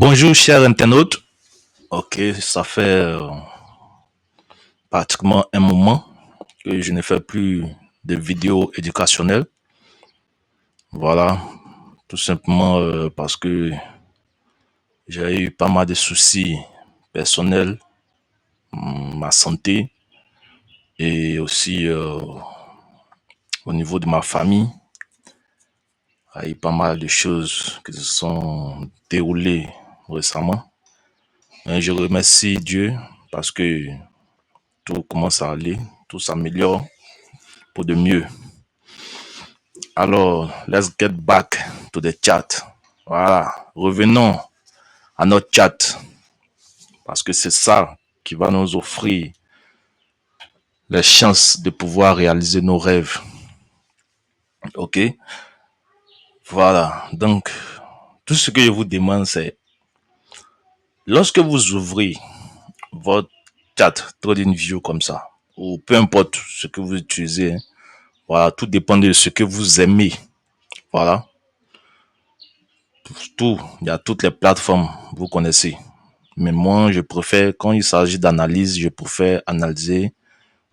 Bonjour chers internautes. Ok, ça fait pratiquement un moment que je ne fais plus de vidéos éducationnelles. Voilà, tout simplement parce que j'ai eu pas mal de soucis personnels, ma santé et aussi au niveau de ma famille. Il y a eu pas mal de choses qui se sont déroulées récemment. Et je remercie Dieu parce que tout commence à aller, tout s'améliore pour de mieux. Alors, let's get back to the chat. Voilà, revenons à notre chat parce que c'est ça qui va nous offrir les chances de pouvoir réaliser nos rêves. Ok? Voilà, donc tout ce que je vous demande, c'est lorsque vous ouvrez votre chat TradingView comme ça, ou peu importe ce que vous utilisez, hein, voilà, tout dépend de ce que vous aimez. Voilà, tout, il y a toutes les plateformes, vous connaissez. Mais moi, je préfère, quand il s'agit d'analyse, je préfère analyser,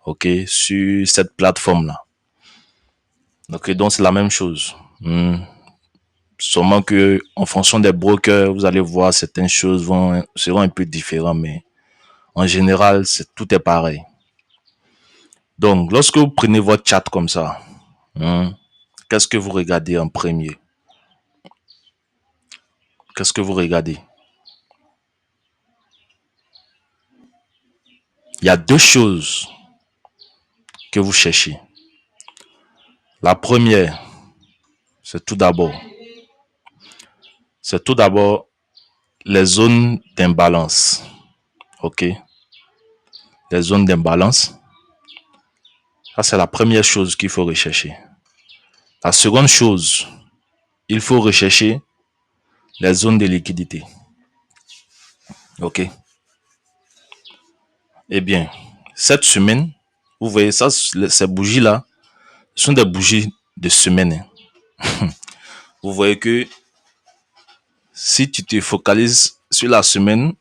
ok, sur cette plateforme-là. Ok, donc c'est la même chose. Seulement que, en fonction des brokers, vous allez voir certaines choses seront un peu différentes, mais en général, tout est pareil. Donc, lorsque vous prenez votre chat comme ça, qu'est-ce que vous regardez en premier? Qu'est-ce que vous regardez? Il y a deux choses que vous cherchez. La première, c'est tout d'abord, les zones d'imbalance. Ok, les zones d'imbalance. Ça, c'est la première chose qu'il faut rechercher. La seconde chose, il faut rechercher les zones de liquidité. Ok. Eh bien, cette semaine, vous voyez ça, ces bougies-là, ce sont des bougies de semaine. Vous voyez que si tu te focalises sur la semaine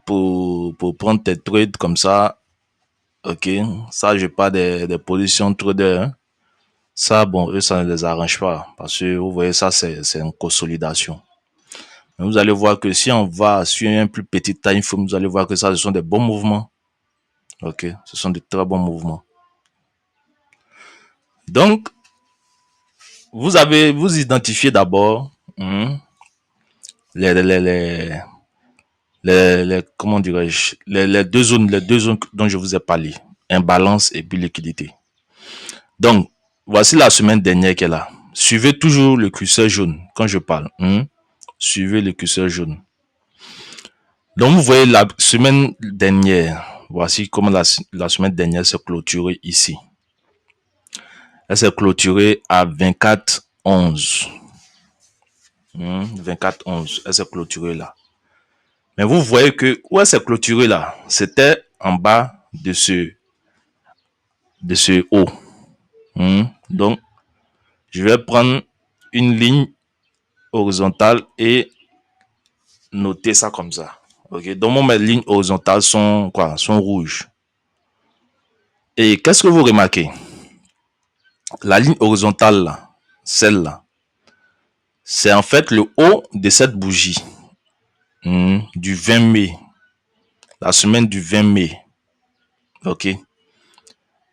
pour prendre tes trades comme ça, ok, ça, je parle des positions trader, hein. Ça, bon, eux, ça ne les arrange pas parce que vous voyez, ça, c'est une consolidation. Mais vous allez voir que si on va sur un plus petit time frame, vous allez voir que ça, ce sont des bons mouvements. Ok, ce sont de très bons mouvements. Donc, vous identifiez d'abord les, les, les, comment dirais-je, les deux zones dont je vous ai parlé, imbalance et puis liquidité. Donc, voici la semaine dernière qu'elle a. Suivez toujours le curseur jaune quand je parle. Suivez le curseur jaune. Donc, vous voyez la semaine dernière, voici comment la semaine dernière s'est clôturée ici. Elle s'est clôturée à 24,11. 24,11. Elle s'est clôturée là. Mais vous voyez que où elle s'est clôturée là, c'était en bas de ce haut. Donc, je vais prendre une ligne horizontale et noter ça comme ça. Ok. Donc, mes lignes horizontales sont quoi? Sont rouges. Et qu'est-ce que vous remarquez? La ligne horizontale là, celle-là, c'est en fait le haut de cette bougie du 20 mai. La semaine du 20 mai. Ok.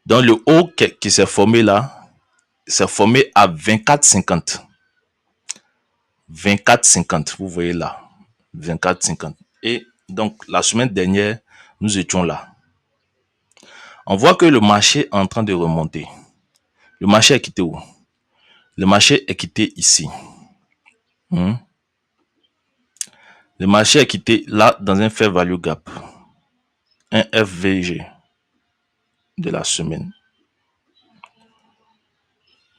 Donc, le haut qui s'est formé là, s'est formé à 24,50. 24,50, vous voyez là. 24,50. Et donc, la semaine dernière, nous étions là. On voit que le marché est en train de remonter. Le marché est quitté où? Le marché est quitté ici. Le marché est quitté là dans un fair value gap. Un FVG de la semaine.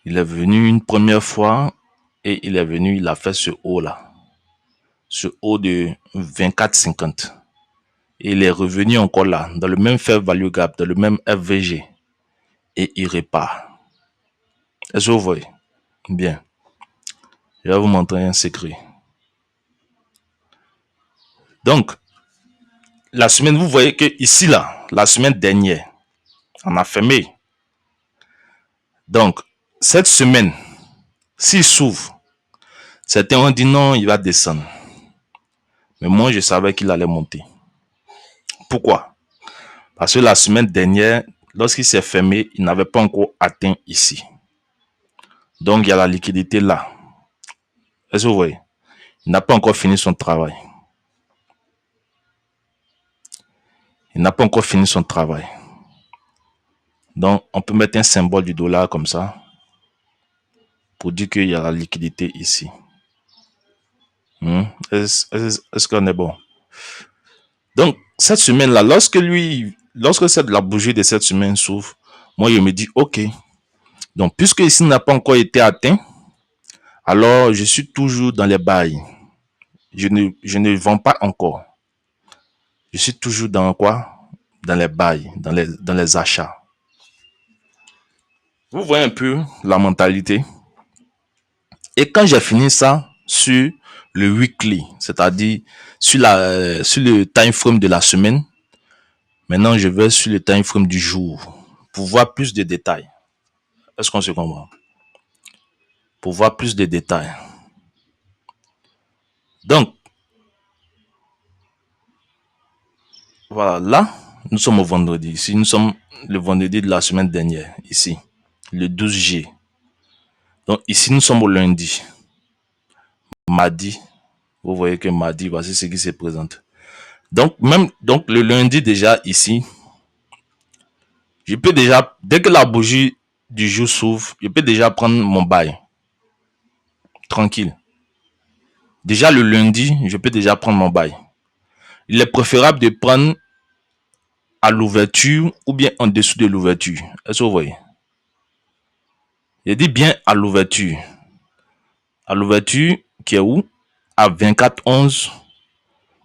Il est venu une première fois et il a fait ce haut là. Ce haut de 24,50. Et il est revenu encore là, dans le même fair value gap, dans le même FVG. Et il repart. Est-ce que vous voyez? Bien. Je vais vous montrer un secret. Donc, la semaine, vous voyez que ici, là, la semaine dernière, on a fermé. Donc, cette semaine, s'il s'ouvre, certains ont dit non, il va descendre. Mais moi, je savais qu'il allait monter. Pourquoi? Parce que la semaine dernière, lorsqu'il s'est fermé, il n'avait pas encore atteint ici. Donc, il y a la liquidité là. Est-ce que vous voyez? Il n'a pas encore fini son travail. Il n'a pas encore fini son travail. Donc, on peut mettre un symbole du dollar comme ça pour dire qu'il y a la liquidité ici. Est-ce qu'on est bon? Donc, cette semaine-là, lorsque la bougie de cette semaine s'ouvre, moi, je me dis, OK. Donc, puisque ici n'a pas encore été atteint, alors je suis toujours dans les bails. Je ne vends pas encore. Je suis toujours dans quoi? Dans les bails, dans les achats. Vous voyez un peu la mentalité. Et quand j'ai fini ça sur le weekly, c'est-à-dire sur le time frame de la semaine, maintenant je vais sur le time frame du jour pour voir plus de détails. Est-ce qu'on se comprend? Pour voir plus de détails. Donc, voilà, là, nous sommes au vendredi. Ici, nous sommes le vendredi de la semaine dernière, ici, le 12G. Donc, ici, nous sommes au lundi. Mardi, vous voyez que mardi, voici ce qui se présente. Donc, le lundi, déjà, ici, je peux déjà, dès que la bougie du jour s'ouvre, je peux déjà prendre mon bail. Tranquille. Déjà, le lundi, je peux déjà prendre mon bail. Il est préférable de prendre à l'ouverture ou bien en dessous de l'ouverture. Est-ce que vous voyez? Je dis bien à l'ouverture. À l'ouverture, qui est où? À 24,11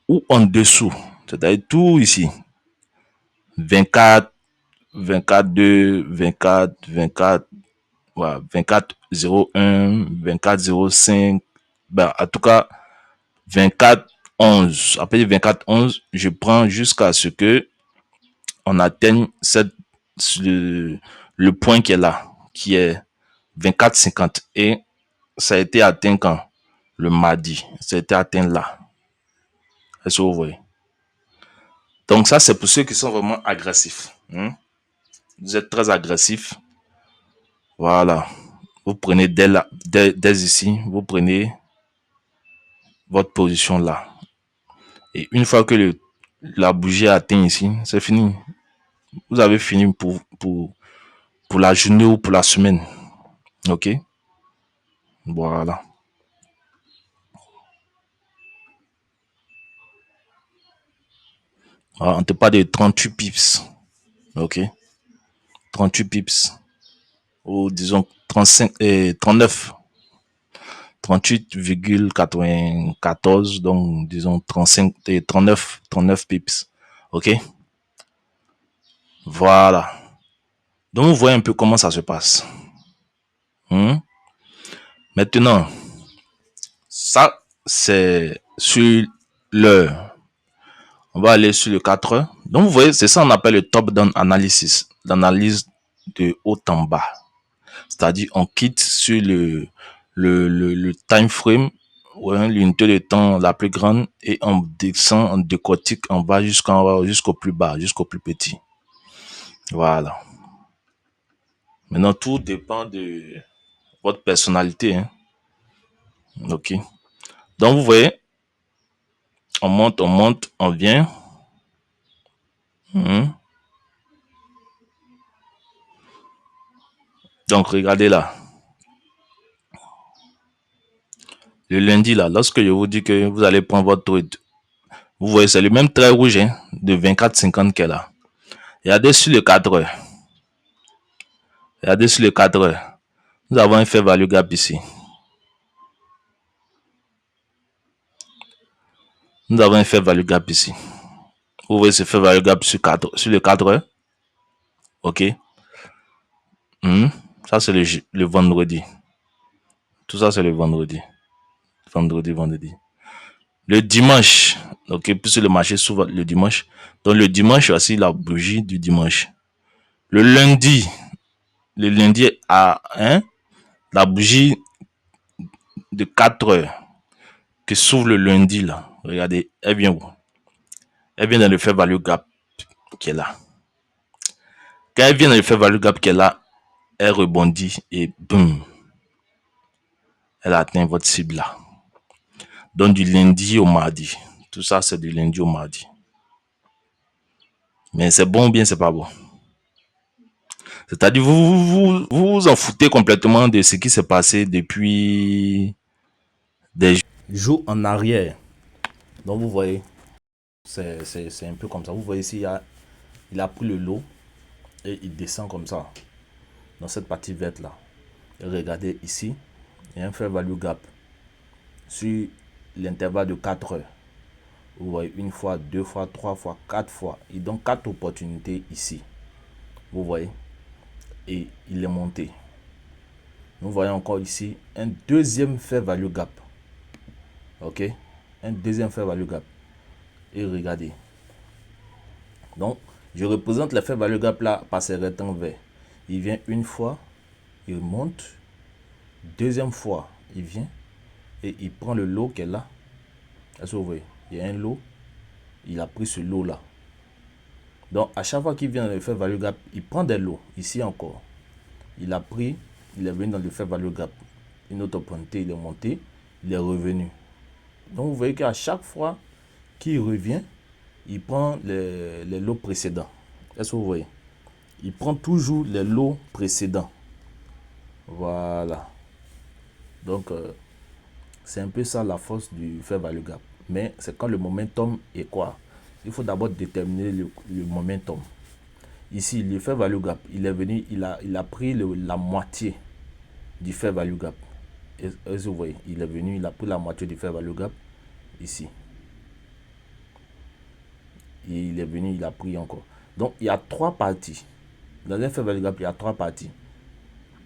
ou en dessous. C'est-à-dire tout ici. 24, 24,2, 24, 24, voilà, 24,01, 24,05. Ben, en tout cas, 24,11. Après 24,11, je prends jusqu'à ce que on atteigne le point qui est là, qui est 24,50. Et ça a été atteint quand? Le mardi. Ça a été atteint là. Est-ce que vous voyez? Donc ça, c'est pour ceux qui sont vraiment agressifs. Vous êtes très agressif. Voilà. Vous prenez dès ici, vous prenez votre position là. Et une fois que la bougie a atteint ici, c'est fini. Vous avez fini pour la journée ou pour la semaine. OK? Voilà. Alors, on te parle de 38 pips. OK? 38 pips. Ou disons 35 et 39. 38,94, donc disons 35 et 39 pips. OK? Voilà. Donc, vous voyez un peu comment ça se passe. Maintenant, ça, c'est sur l'heure. On va aller sur le 4 heures. Donc, vous voyez, c'est ça qu'on appelle le top-down analysis. L'analyse de haut en bas. C'est-à-dire, on quitte sur le time frame, ouais, l'unité de temps la plus grande, et on descend, on décortique, on va jusqu'au plus bas, jusqu'au plus petit. Voilà. Maintenant, tout dépend de votre personnalité. OK. Donc, vous voyez, on monte, on vient. Donc, regardez là. Le lundi, là, lorsque je vous dis que vous allez prendre votre trade, vous voyez, c'est le même trait rouge de 24,50 qui est là. Regardez sur le 4 heures. Regardez sur le 4 heures. Nous avons un fair value gap ici. Nous avons un fair value gap ici. Vous voyez ce fair value gap sur le 4 heures. OK. Ça, c'est le vendredi. Tout ça, c'est le vendredi. Vendredi. Le dimanche, Ok, puisque le marché s'ouvre le dimanche. Donc le dimanche, voici la bougie du dimanche. Le lundi à la bougie de 4 heures qui s'ouvre le lundi là. Regardez, elle vient où? Elle vient dans le fair value gap qui est là. Quand elle vient dans le fair value gap qui est là, elle rebondit et boum, elle atteint votre cible là. Donc du lundi au mardi. Tout ça, c'est du lundi au mardi. Mais c'est bon ou bien c'est pas bon? C'est-à-dire, vous en foutez complètement de ce qui s'est passé depuis des jours en arrière. Donc vous voyez, c'est un peu comme ça. Vous voyez ici, il a pris le lot et il descend comme ça, dans cette partie verte là. Et regardez ici, il y a un fair value gap sur l'intervalle de 4 heures. Vous voyez, une fois, deux fois, trois fois, quatre fois. Il donne 4 opportunités ici. Vous voyez. Et il est monté. Nous voyons encore ici un deuxième fair value gap. Ok. Un deuxième fair value gap. Et regardez. Donc, je représente le fair value gap là par ces rectangles verts. Il vient une fois, il monte. Deuxième fois, il vient et il prend le lot qui est là. Est-ce que vous voyez? Il y a un lot. Il a pris ce lot là. Donc, à chaque fois qu'il vient dans le fair value gap, il prend des lots. Ici encore. Il a pris, il est venu dans le fair value gap. Une autre opportunité, il est monté, il est revenu. Donc, vous voyez qu'à chaque fois qu'il revient, il prend les lots précédents. Est-ce que vous voyez? Il prend toujours les lots précédents. Voilà. Donc, c'est un peu ça la force du fair value gap. Mais c'est quand le momentum est quoi? Il faut d'abord déterminer le momentum. Ici, le fair value gap, il est venu, il a pris la moitié du fair value gap. Et vous voyez, il est venu, il a pris la moitié du fair value gap ici. Et il est venu, il a pris encore. Donc, il y a 3 parties. Dans un fair value gap, il y a 3 parties.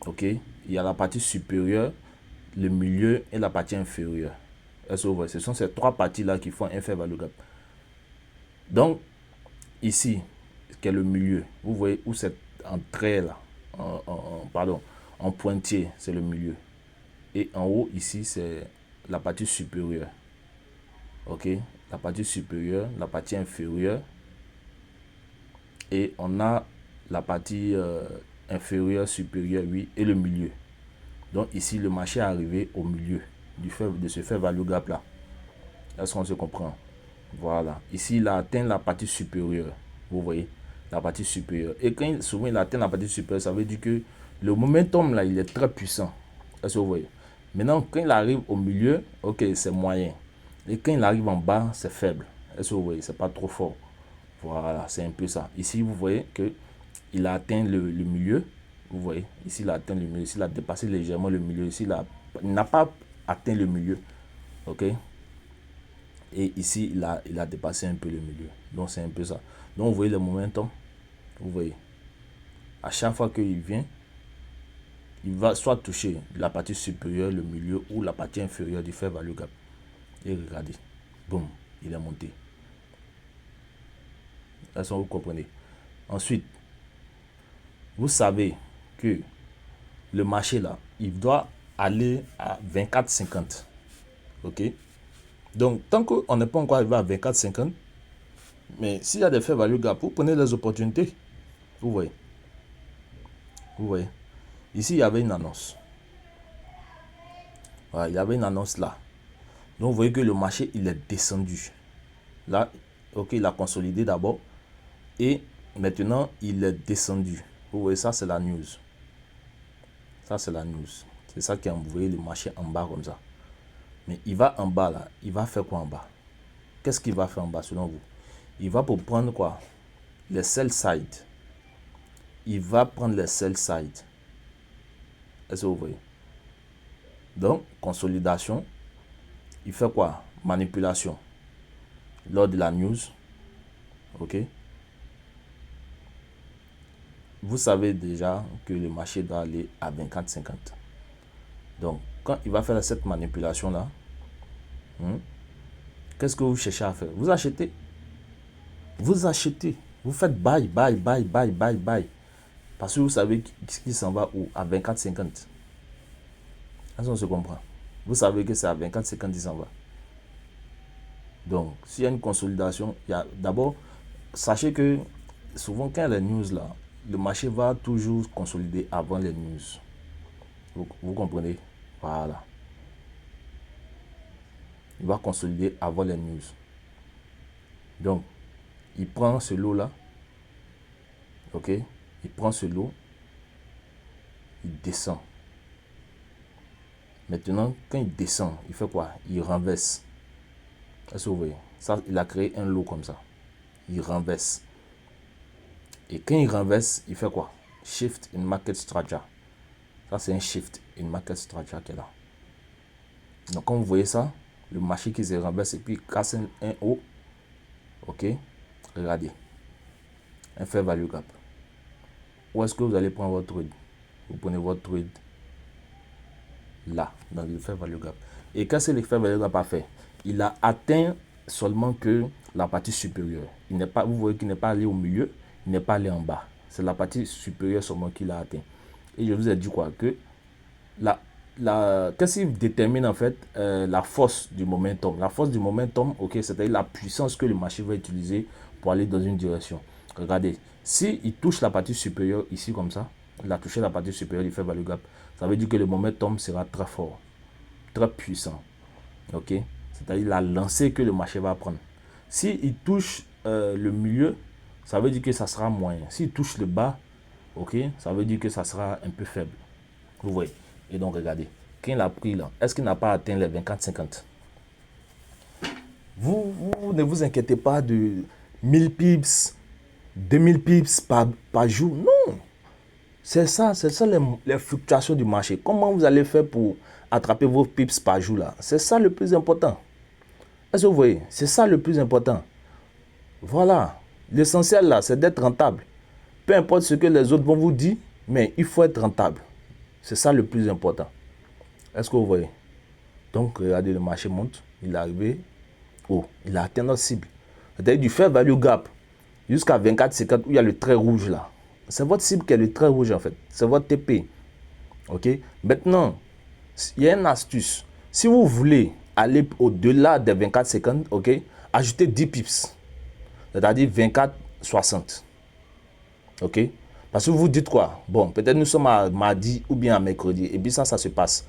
Ok? Il y a la partie supérieure, le milieu et la partie inférieure. Est-ce que vous voyez? Ce sont ces 3 parties-là qui font un fair value gap. Donc, ici, qui est le milieu, vous voyez où c'est en trait là, pardon, en pointier, c'est le milieu. Et en haut, ici, c'est la partie supérieure. Ok? La partie supérieure, la partie inférieure. Et on a la partie inférieure, supérieure, oui, et le milieu. Donc ici, le marché est arrivé au milieu de ce fair value gap là. Est-ce qu'on se comprend? Voilà. Ici, il a atteint la partie supérieure. Vous voyez? La partie supérieure. Et quand souvent il atteint la partie supérieure, ça veut dire que le momentum là, il est très puissant. Est-ce que vous voyez? Maintenant, quand il arrive au milieu, ok, c'est moyen. Et quand il arrive en bas, c'est faible. Est-ce que vous voyez? C'est pas trop fort. Voilà, c'est un peu ça. Ici, vous voyez que il a atteint le milieu. Vous voyez? Ici, il a atteint le milieu. Ici, il a dépassé légèrement le milieu. Ici, il n'a pas atteint le milieu. Ok? Et ici, il a dépassé un peu le milieu. Donc, c'est un peu ça. Donc, vous voyez le momentum. Vous voyez. À chaque fois qu'il vient, il va soit toucher la partie supérieure, le milieu ou la partie inférieure du fair value gap. Et regardez. Boum. Il est monté. Est-ce que vous comprenez? Ensuite, vous savez que le marché là, il doit aller à 24,50. Ok? Donc, tant qu'on n'est pas encore arrivé à 24,50, mais s'il y a des fair value gap, vous prenez les opportunités. Vous voyez? Vous voyez? Ici, il y avait une annonce. Voilà, il y avait une annonce là. Donc, vous voyez que le marché, il est descendu. Là, ok, il a consolidé d'abord. Et maintenant, il est descendu. Vous voyez, ça, c'est la news. Ça, c'est la news. C'est ça qui a envoyé le marché en bas comme ça. Mais il va en bas là. Il va faire quoi en bas? Qu'est-ce qu'il va faire en bas selon vous? Il va pour prendre quoi? Les sell side. Il va prendre les sell side. Est-ce que vous voyez? Donc, consolidation. Il fait quoi? Manipulation. Lors de la news. Ok? Vous savez déjà que le marché doit aller à 24,50. Donc, quand il va faire cette manipulation là, Qu'est-ce que vous cherchez à faire? Vous achetez. Vous achetez. Vous faites buy, buy, buy, buy, buy, buy. Parce que vous savez qu'il s'en va où? À 24,50. Est-ce qu'on se comprend? Vous savez que c'est à 24,50 qu'il s'en va. Donc, s'il y a une consolidation, il y a d'abord, sachez que souvent quand il y a les news là, le marché va toujours consolider avant les news. Vous comprenez? Voilà. Il va consolider avant les news. Donc, il prend ce lot là. Ok? Il prend ce lot. Il descend. Maintenant, quand il descend, il fait quoi? Il renverse. Est-ce que vous voyez? Ça, il a créé un lot comme ça. Il renverse. Et quand il renverse, il fait quoi? Shift in market structure. Ça, c'est un shift in market structure qui est là. Donc, quand vous voyez ça, le marché qui se renverse et puis casse un haut. Ok? Regardez. Un fair value gap. Où est-ce que vous allez prendre votre trade? Vous prenez votre trade là, dans le fair value gap. Et qu'est-ce que le fair value gap a fait? Il a atteint seulement que la partie supérieure. Il n'est pas, vous voyez qu'il n'est pas allé au milieu, il n'est pas allé en bas. C'est la partie supérieure seulement qu'il a atteint. Et je vous ai dit quoi? Que qu'est-ce qui détermine en fait la force du momentum? La force du momentum, ok, c'est-à-dire la puissance que le marché va utiliser pour aller dans une direction. Regardez, si il touche la partie supérieure ici comme ça, il a touché la partie supérieure du fair value gap, ça veut dire que le momentum sera très fort, très puissant. Ok, c'est-à-dire la lancée que le marché va prendre. Si il touche le milieu, ça veut dire que ça sera moyen. S'il touche le bas, ok, ça veut dire que ça sera un peu faible. Vous voyez? Et donc, regardez. Quand il a pris là, est-ce qu'il n'a pas atteint les 24,50? Vous ne vous inquiétez pas de 1000 pips, 2000 pips par jour. Non. C'est ça les fluctuations du marché. Comment vous allez faire pour attraper vos pips par jour là? C'est ça le plus important. Est-ce que vous voyez? C'est ça le plus important. Voilà. L'essentiel là, c'est d'être rentable. Peu importe ce que les autres vont vous dire, mais il faut être rentable. C'est ça le plus important. Est-ce que vous voyez? Donc, regardez, le marché monte. Il est arrivé haut. Il a atteint notre cible. C'est-à-dire du fair value gap jusqu'à 24,50 où il y a le trait rouge là. C'est votre cible qui est le trait rouge en fait. C'est votre TP. Ok? Maintenant, il y a une astuce. Si vous voulez aller au-delà des 24,50, ok, ajoutez 10 pips. C'est-à-dire 24,60. Ok? Parce que vous dites quoi? Bon, peut-être nous sommes à mardi ou bien à mercredi. Et puis ça se passe.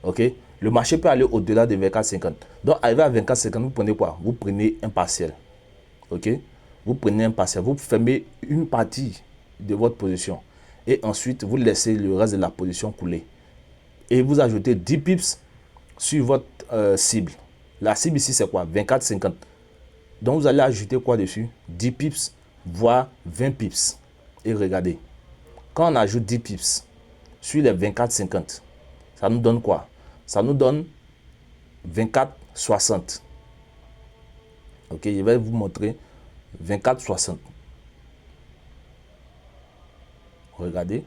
Ok? Le marché peut aller au-delà de 24,50. Donc, arrivé à 24,50, vous prenez quoi? Vous prenez un partiel. Ok? Vous prenez un partiel. Vous fermez une partie de votre position. Et ensuite, vous laissez le reste de la position couler. Et vous ajoutez 10 pips sur votre cible. La cible ici, c'est quoi? 24,50. Donc, vous allez ajouter quoi dessus? 10 pips, voire 20 pips. Et regardez. Quand on ajoute 10 pips sur les 24,50, ça nous donne quoi? Ça nous donne 24,60. Ok, je vais vous montrer 24,60. Regardez,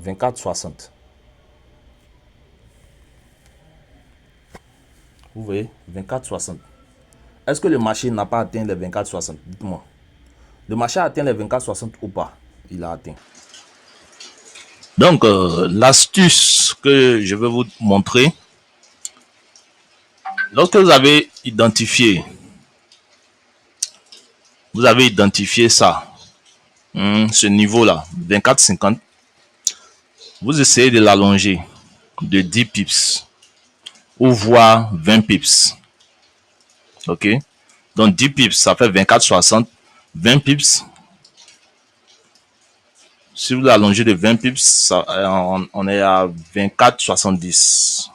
24,60. Vous voyez, 24,60. Est-ce que le marché n'a pas atteint les 24,60? Dites-moi. Le marché a atteint les 24,60 ou pas? Il a atteint. Donc, l'astuce que je vais vous montrer, lorsque vous avez identifié ça, ce niveau-là, 24,50, vous essayez de l'allonger de 10 pips ou voire 20 pips. Ok? Donc 10 pips, ça fait 24,60. 20 pips, si vous l'allongez de 20 pips, ça, on est à 24,70.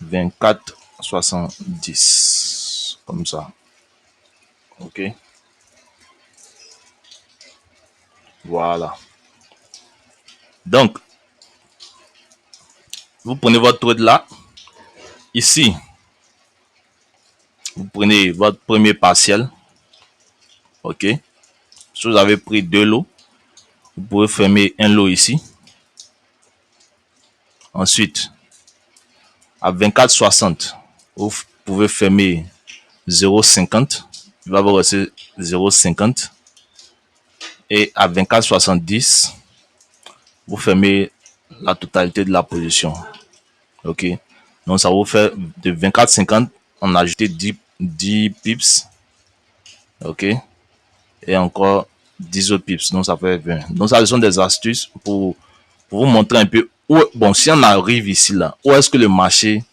24,70. Comme ça. Ok? Voilà. Donc, vous prenez votre trade là. Ici, vous prenez votre premier partiel. Ok? Si vous avez pris 2 lots, vous pouvez fermer un lot ici. Ensuite, à 24,60, vous pouvez fermer 0,50. Il va vous rester 0,50. Et à 24,70, vous fermez la totalité de la position. Ok. Donc ça vous fait de 24,50, on a ajouté 10 pips. Ok. Et encore 10 autres pips. Donc ça fait 20. Donc ça, ce sont des astuces pour vous montrer un peu où, bon, si on arrive ici là, où est-ce que le marché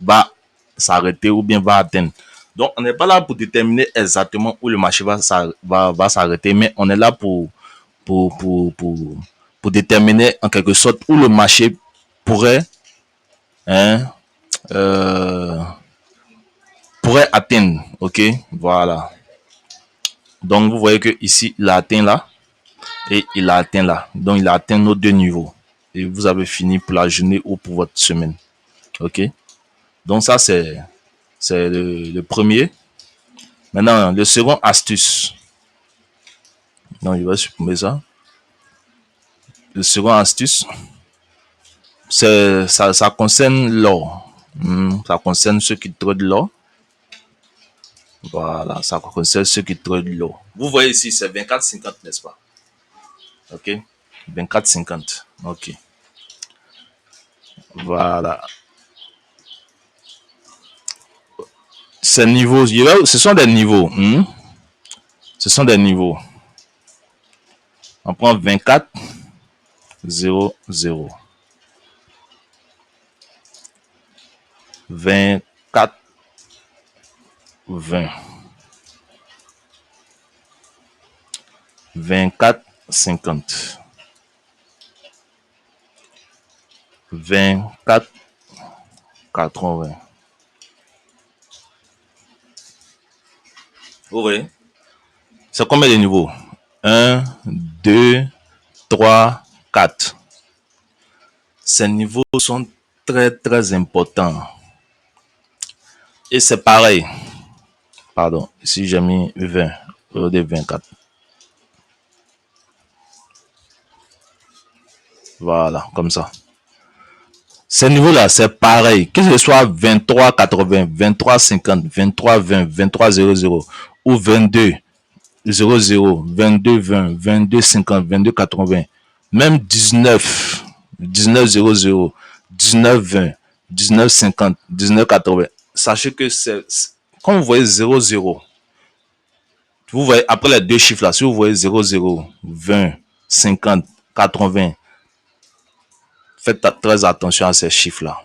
va s'arrêter ou bien va atteindre. Donc on n'est pas là pour déterminer exactement où le marché va s'arrêter, mais on est là pour, pour, pour, pour déterminer en quelque sorte où le marché pourrait, hein, euh, pourrait atteindre. Ok, voilà. Donc vous voyez que ici il a atteint là et il a atteint là. Donc il a atteint nos deux niveaux. Et vous avez fini pour la journée ou pour votre semaine. Ok. Donc ça c'est le premier. Maintenant le second astuce. Donc je vais supprimer ça. Le second astuce, ça concerne l'or. Ça concerne ceux qui tradent l'or. Voilà, ça concerne ceux qui tradent l'or. Vous voyez ici, c'est 24,50, n'est-ce pas? Ok. 24,50. Ok. Voilà. Ces niveaux, ce sont des niveaux. Ce sont des niveaux. On prend 24, 0, 0. 24, 20. 24, 50. 24, 80. Vous voyez? C'est combien de niveaux? 1, 2, 3, 4. Ces niveaux sont très très importants. Et c'est pareil. Pardon, ici j'ai mis 20 au lieu de 24. Voilà, comme ça. Ces niveaux-là, c'est pareil. Que ce soit 23,80, 23,50, 23,20, 23,00 ou 22,00, 22,20, 22,50, 22,80, même 19, 19,00, 19,20, 19,50, 19,80. Sachez que quand vous voyez 0,0, vous voyez après les deux chiffres là, si vous voyez 0,0, 20, 50, 80, faites très attention à ces chiffres là.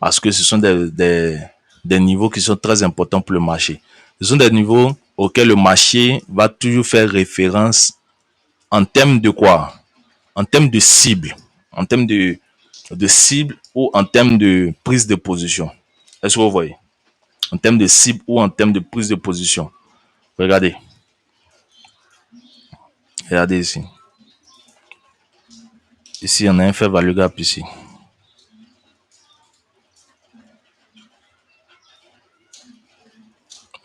Parce que ce sont des niveaux qui sont très importants pour le marché. Ce sont des niveaux auxquels le marché va toujours faire référence en termes de quoi? En termes de cible. En termes de cible ou en termes de prise de position. Est-ce que vous voyez? En termes de cible ou en termes de prise de position. Regardez. Regardez ici. Ici, on a un fair value gap ici.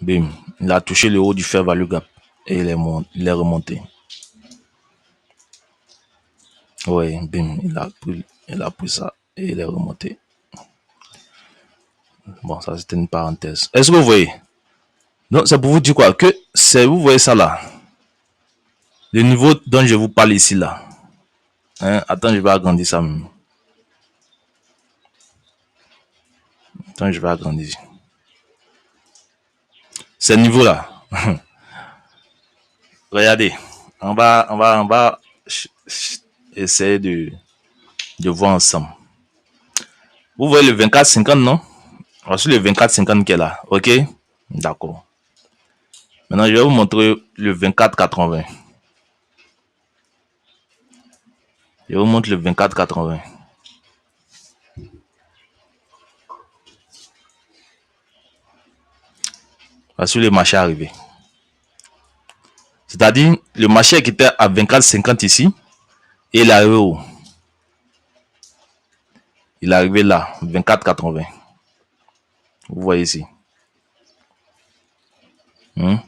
Bim. Il a touché le haut du fair value gap. Et il est remonté. Oui, bim. Il a pris ça. Et il est remonté. Bon, ça c'était une parenthèse. Est-ce que vous voyez? Donc, c'est pour vous dire quoi? Que vous voyez ça là? Le niveau dont je vous parle ici là. Hein? Attends, je vais agrandir ça même. Attends, je vais agrandir. Ces niveaux-là. Regardez. On va essayer de voir ensemble. Vous voyez le 24,50, non? Voici le 24,50 qui est là. Ok? D'accord. Maintenant, je vais vous montrer le 24,80. Je vous montre le 24,80. Voici le marché arrivé. C'est-à-dire, le marché qui était à 24,50 ici, et il est arrivé où? Il est arrivé là, 24,80. Vous voyez ici. Vous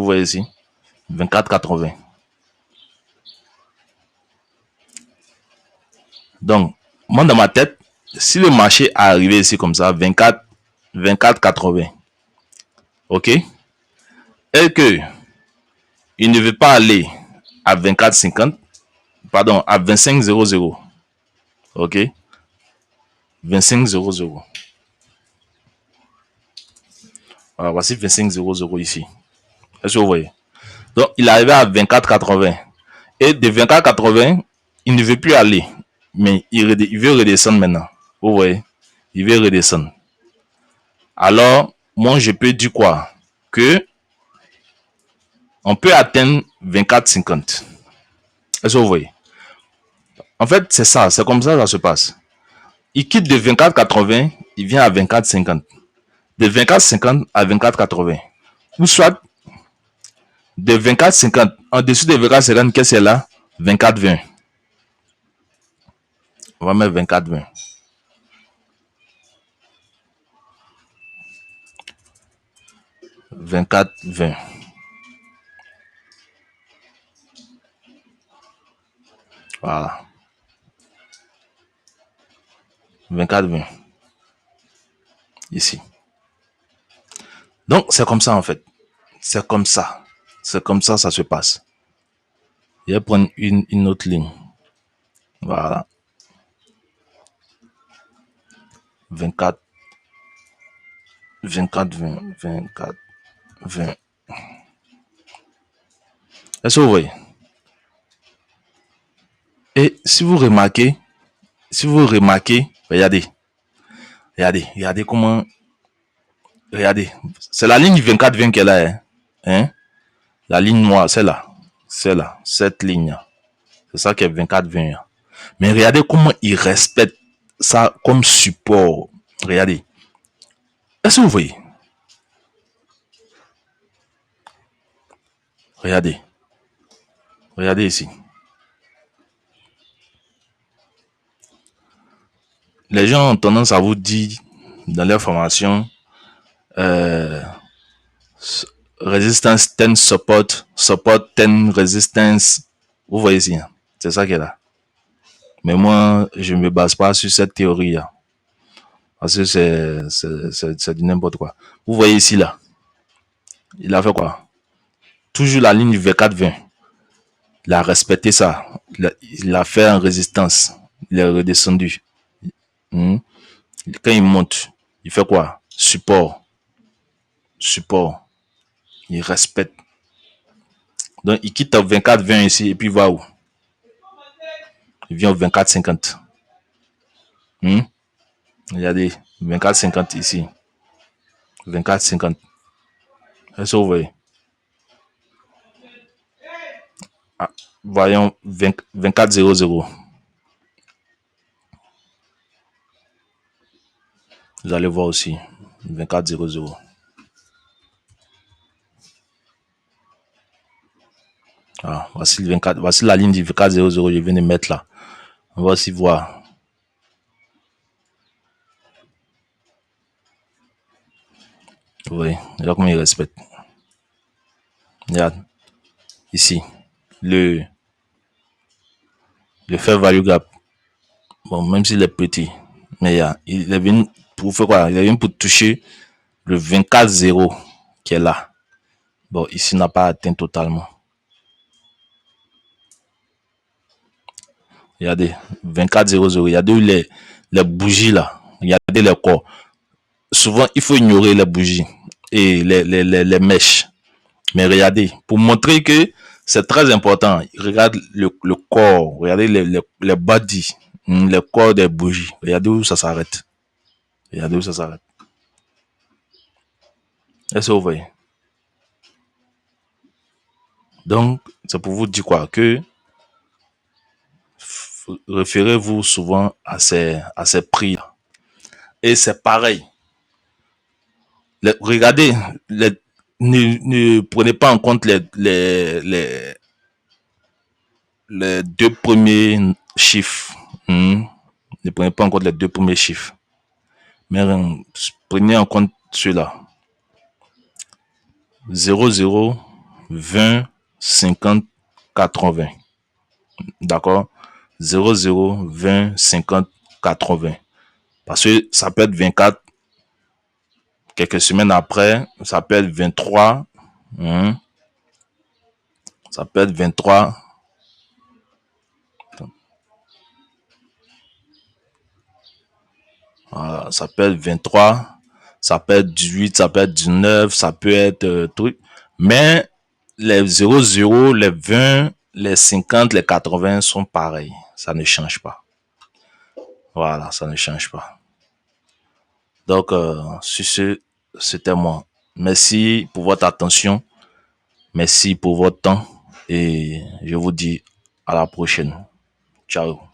voyez ici. 24,80. Donc, moi dans ma tête, si le marché est arrivé ici comme ça, 24, 24 80. OK? Et que il ne veut pas aller à 24 50, pardon, à 25 00. OK? 25 00. Voilà, voici 25 00 ici. Est-ce que vous voyez? Donc, il est arrivé à 24 80. Et de 24 80, il ne veut plus aller. Mais il veut redescendre maintenant. Vous voyez? Il veut redescendre. Alors, moi, je peux dire quoi? Que on peut atteindre 24 50. Est-ce que vous voyez? En fait, c'est ça. C'est comme ça que ça se passe. Il quitte de 24 80, il vient à 24 50. De 24 50 à 24 80. Ou soit de 24 50, en dessous de 24 50, qu'est-ce qu'il y a là? 24 20. On va mettre 24 20. 24 20. Voilà. 24 20. Ici. Donc, c'est comme ça en fait. C'est comme ça. C'est comme ça ça se passe. Je vais prendre une autre ligne. Voilà. 24, 24, 20, 24, 20. Est-ce que vous voyez? Et si vous remarquez, regardez, regardez comment, regardez. C'est la ligne 24, 20 qu'elle a, hein? Hein? La ligne noire, c'est là, cette ligne. C'est ça qui est 24, 20. Mais regardez comment il respecte ça comme support. Regardez. Est-ce que vous voyez? Regardez. Regardez ici. Les gens ont tendance à vous dire dans leur formation, resistance 10 support, support 10 resistance. Vous voyez ici. Hein? C'est ça qui est là. Mais moi, je ne me base pas sur cette théorie-là. Parce que c'est du n'importe quoi. Vous voyez ici, là. Il a fait quoi? Toujours la ligne du V4-20. Il a respecté ça. Il a fait en résistance. Il est redescendu. Hmm. Quand il monte, il fait quoi? Support. Support. Il respecte. Donc, il quitte au 24-20 ici et puis il va où? Il vient au 24-50. Hmm. Regardez, 24-50 ici. 24-50. Est-ce que vous voyez? Ah, voyons 24-00. Vous allez voir aussi. 24-00. Ah, voici, le 24, voici la ligne du 24-00. Je viens de mettre là. On va aussi voir. Oui, là comment il respecte. Regarde. Ici. Le fair value gap. Bon, même s'il est petit. Mais il est venu pour faire quoi? Il est venu pour toucher le 24-0 qui est là. Bon, ici n'a pas atteint totalement. Regardez, 24-00. Regardez les bougies là. Regardez les corps. Souvent, il faut ignorer les bougies et les mèches. Mais regardez, pour montrer que c'est très important, regarde le corps, regardez les body, le corps des bougies. Regardez où ça s'arrête. Regardez où ça s'arrête. Est-ce que vous voyez? Donc, c'est pour vous dire quoi? Que référez-vous souvent à ces prix. Et c'est pareil. Regardez, ne prenez pas en compte les deux premiers chiffres. Ne prenez pas en compte les deux premiers chiffres. Mais prenez en compte ceux-là. 00, 20, 50, 80. D'accord? 00, 20, 50, 80. Parce que ça peut être 24. quelques semaines après, ça peut être 23. Ça peut être 23. Voilà, ça peut être 23. Ça peut être 18, ça peut être 19, ça peut être truc. Mais les 00, les 20, les 50, les 80 sont pareils. Ça ne change pas. Voilà, ça ne change pas. Donc, sur ce, c'était moi. Merci pour votre attention. Merci pour votre temps. Et je vous dis à la prochaine. Ciao.